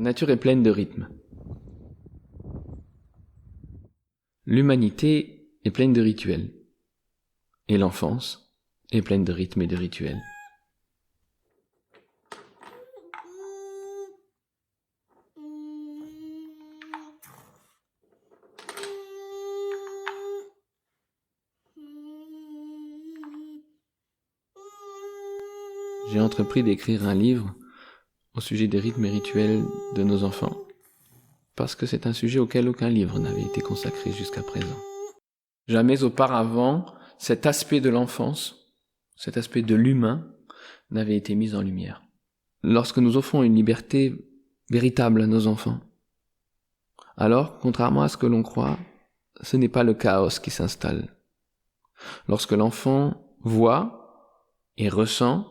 La nature est pleine de rythmes. L'humanité est pleine de rituels. Et l'enfance est pleine de rythmes et de rituels. J'ai entrepris d'écrire un livre au sujet des rythmes et rituels de nos enfants, parce que c'est un sujet auquel aucun livre n'avait été consacré jusqu'à présent. Jamais auparavant, cet aspect de l'enfance, cet aspect de l'humain, n'avait été mis en lumière. Lorsque nous offrons une liberté véritable à nos enfants, alors, contrairement à ce que l'on croit, ce n'est pas le chaos qui s'installe. Lorsque l'enfant voit et ressent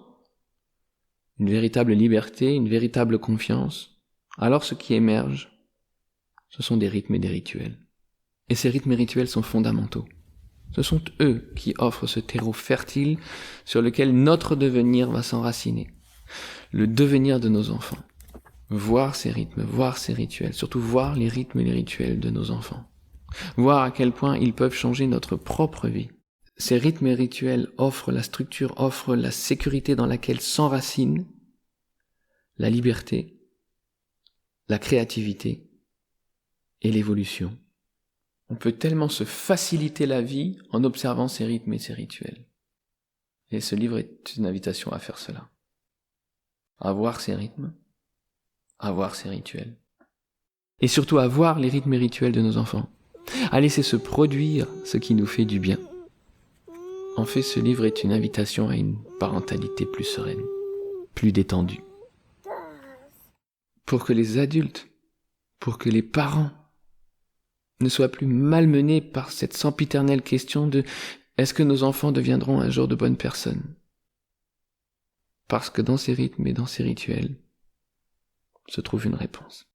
une véritable liberté, une véritable confiance, alors ce qui émerge, ce sont des rythmes et des rituels. Et ces rythmes et rituels sont fondamentaux. Ce sont eux qui offrent ce terreau fertile sur lequel notre devenir va s'enraciner. Le devenir de nos enfants. Voir ces rythmes, voir ces rituels, surtout voir les rythmes et les rituels de nos enfants. Voir à quel point ils peuvent changer notre propre vie. Ces rythmes et rituels offrent la structure, offrent la sécurité dans laquelle s'enracine la liberté, la créativité et l'évolution. On peut tellement se faciliter la vie en observant ces rythmes et ces rituels. Et ce livre est une invitation à faire cela. À voir ces rythmes, à voir ces rituels. Et surtout à voir les rythmes et rituels de nos enfants. À laisser se produire ce qui nous fait du bien. En fait, ce livre est une invitation à une parentalité plus sereine, plus détendue. Pour que les adultes, pour que les parents ne soient plus malmenés par cette sempiternelle question de « est-ce que nos enfants deviendront un jour de bonnes personnes ?» Parce que dans ces rythmes et dans ces rituels se trouve une réponse.